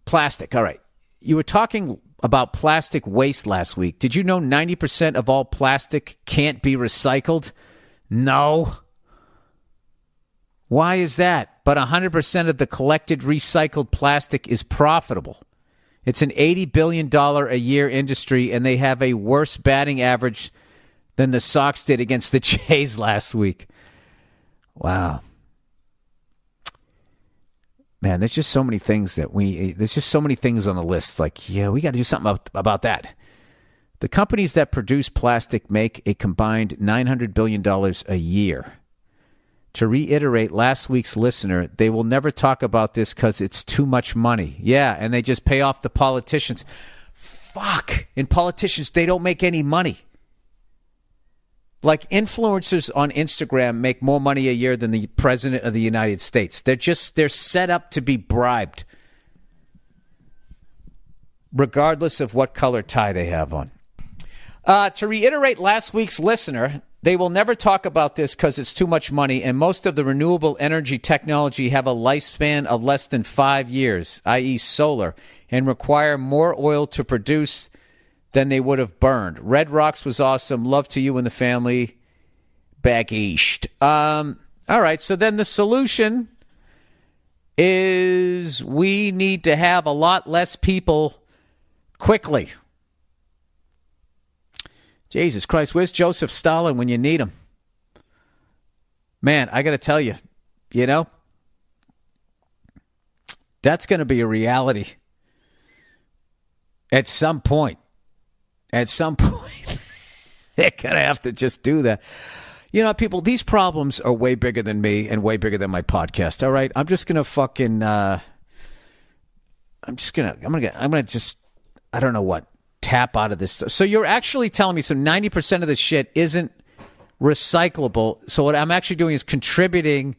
Plastic. All right. You were talking about plastic waste last week. Did you know 90% of all plastic can't be recycled? No. Why is that? But 100% of the collected recycled plastic is profitable. It's an $80 billion a year industry, and they have a worse batting average than the Sox did against the Jays last week. Wow. Man, there's just so many things there's just so many things on the list. Like, yeah, we got to do something about that. The companies that produce plastic make a combined $900 billion a year. To reiterate last week's listener, they will never talk about this because it's too much money. Yeah, and they just pay off the politicians. Fuck. And politicians, they don't make any money. Like influencers on Instagram make more money a year than the president of the United States. They're set up to be bribed, regardless of what color tie they have on. To reiterate last week's listener, they will never talk about this because it's too much money, and most of the renewable energy technology have a lifespan of less than 5 years, i.e. solar, and require more oil to produce than they would have burned. Red Rocks was awesome. Love to you and the family back east. All right, so then the solution is we need to have a lot less people quickly. Jesus Christ, where's Joseph Stalin when you need him? Man, I got to tell you, that's going to be a reality at some point. At some point, they're going to have to just do that. People, these problems are way bigger than me and way bigger than my podcast. All right, I'm just going to fucking, I don't know what. Tap out of this. So you're actually telling me 90% of this shit isn't recyclable. So what I'm actually doing is contributing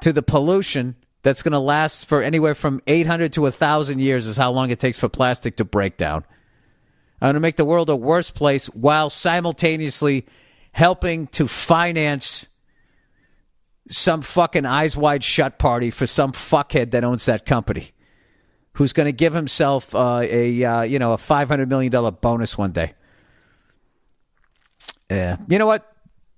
to the pollution that's going to last for anywhere from 800 to 1,000 years is how long it takes for plastic to break down. I'm going to make the world a worse place while simultaneously helping to finance some fucking eyes wide shut party for some fuckhead that owns that company, who's going to give himself a $500 million bonus one day. Yeah. You know what?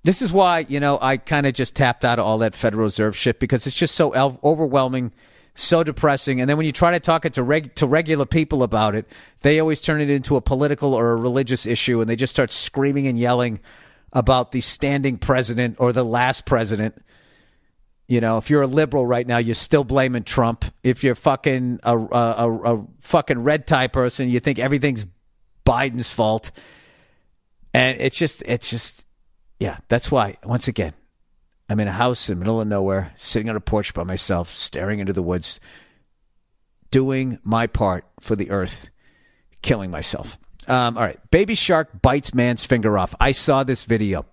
This is why, I kind of just tapped out of all that Federal Reserve shit, because it's just so overwhelming, so depressing. And then when you try to talk it to regular people about it, they always turn it into a political or a religious issue, and they just start screaming and yelling about the standing president or the last president. If you're a liberal right now, you're still blaming Trump. If you're fucking a fucking red tie person, you think everything's Biden's fault. And it's just, yeah, that's why, once again, I'm in a house in the middle of nowhere, sitting on a porch by myself, staring into the woods, doing my part for the earth, killing myself. All right, baby shark bites man's finger off. I saw this video.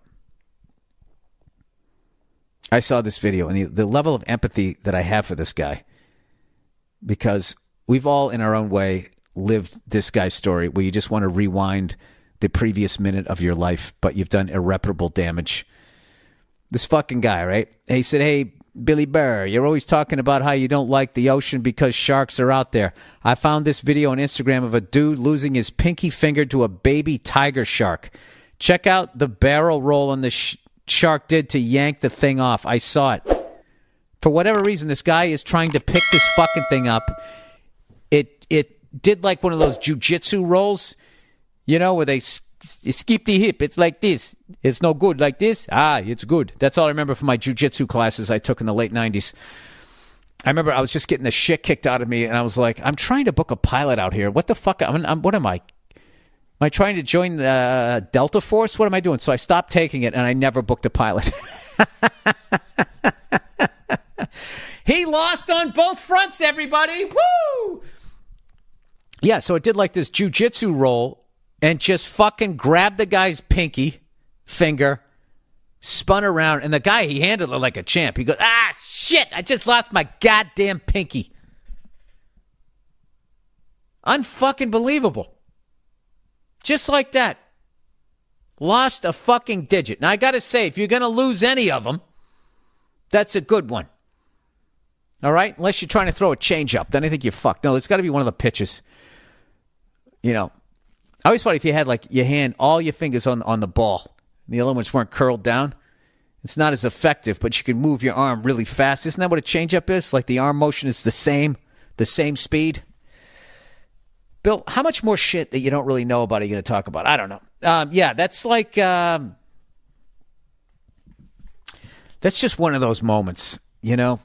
And the level of empathy that I have for this guy, because we've all in our own way lived this guy's story where you just want to rewind the previous minute of your life, but you've done irreparable damage. This fucking guy, right? He said, "Hey, Billy Burr, you're always talking about how you don't like the ocean because sharks are out there. I found this video on Instagram of a dude losing his pinky finger to a baby tiger shark. Check out the barrel roll on the shark did to yank the thing off. I saw it. For whatever reason, this guy is trying to pick this fucking thing up. It did like one of those jujitsu rolls, where they skip the hip. It's like this. It's no good like this. It's good. That's all I remember from my jujitsu classes I took in the late 90s. I remember I was just getting the shit kicked out of me, and I was like, I'm trying to book a pilot out here. What the fuck? What am I? Am I trying to join the Delta Force? What am I doing? So I stopped taking it, and I never booked a pilot. He lost on both fronts, everybody. Woo! Yeah, so it did like this jiu-jitsu roll and just fucking grabbed the guy's pinky finger, spun around, and the guy, he handled it like a champ. He goes, shit, I just lost my goddamn pinky. Unfucking believable. Just like that. Lost a fucking digit. Now, I got to say, if you're going to lose any of them, that's a good one. All right? Unless you're trying to throw a change up. Then I think you're fucked. No, it's got to be one of the pitches. You know, I always thought if you had like your hand, all your fingers on the ball, and the other ones weren't curled down, it's not as effective, but you can move your arm really fast. Isn't that what a changeup is? Like the arm motion is the same speed. Bill, how much more shit that you don't really know about are you going to talk about? I don't know. Yeah, that's like, that's just one of those moments, you know?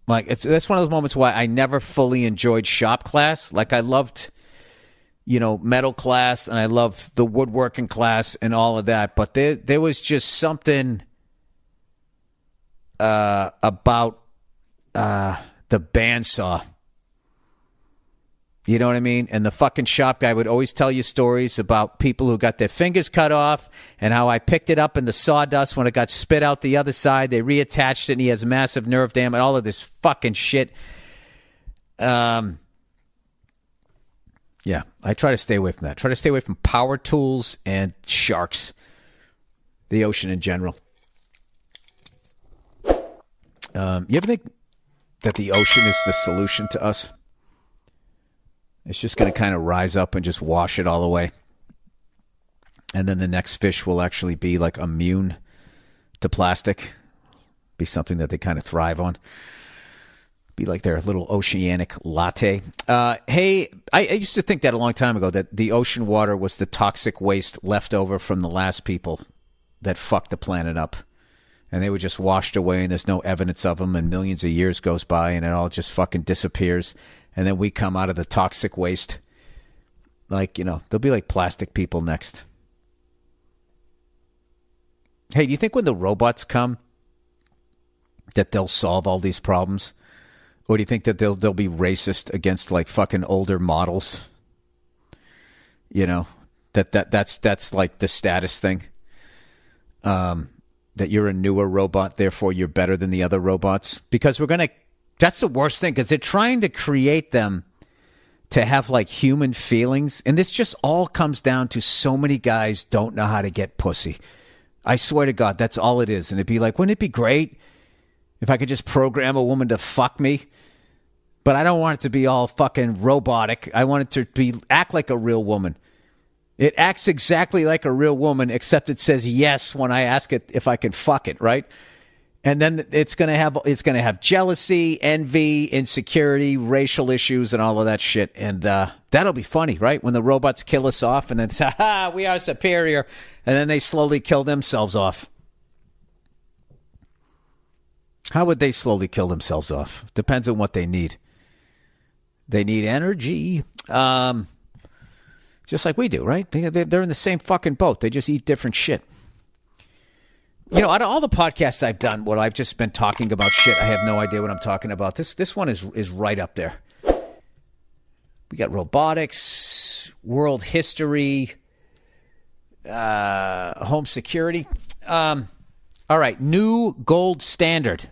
Like, that's one of those moments why I never fully enjoyed shop class. Like, I loved, you know, metal class, and I loved the woodworking class and all of that. But there was just something about the bandsaw. You know what I mean? And the fucking shop guy would always tell you stories about people who got their fingers cut off and how I picked it up in the sawdust when it got spit out the other side. They reattached it, and he has massive nerve damage, all of this fucking shit. Yeah, I try to stay away from that. Try to stay away from power tools and sharks. The ocean in general. You ever think that the ocean is the solution to us? It's just going to kind of rise up and just wash it all away. And then the next fish will actually be like immune to plastic. Be something that they kind of thrive on. Be like their little oceanic latte. Hey, I used to think that a long time ago, that the ocean water was the toxic waste left over from the last people that fucked the planet up. And they were just washed away, and there's no evidence of them, and millions of years goes by, and it all just fucking disappears. And then we come out of the toxic waste. Like, you know, there'll be like plastic people next. Hey, do you think when the robots come that they'll solve all these problems? Or do you think that they'll be racist against like fucking older models? You know, that's like the status thing. That you're a newer robot, therefore you're better than the other robots. Because that's the worst thing, because they're trying to create them to have like human feelings. And this just all comes down to so many guys don't know how to get pussy. I swear to God, that's all it is. And it'd be like, wouldn't it be great if I could just program a woman to fuck me? But I don't want it to be all fucking robotic. I want it to act like a real woman. It acts exactly like a real woman, except it says yes when I ask it if I can fuck it, right? And then it's gonna have jealousy, envy, insecurity, racial issues, and all of that shit. And that'll be funny, right? When the robots kill us off, and then say, "Ha, we are superior," and then they slowly kill themselves off. How would they slowly kill themselves off? Depends on what they need. They need energy. Just like we do, right? They're in the same fucking boat. They just eat different shit. You know, out of all the podcasts I've done, where I've just been talking about shit, I have no idea what I'm talking about. This one is right up there. We got robotics, world history, home security. All right, new gold standard.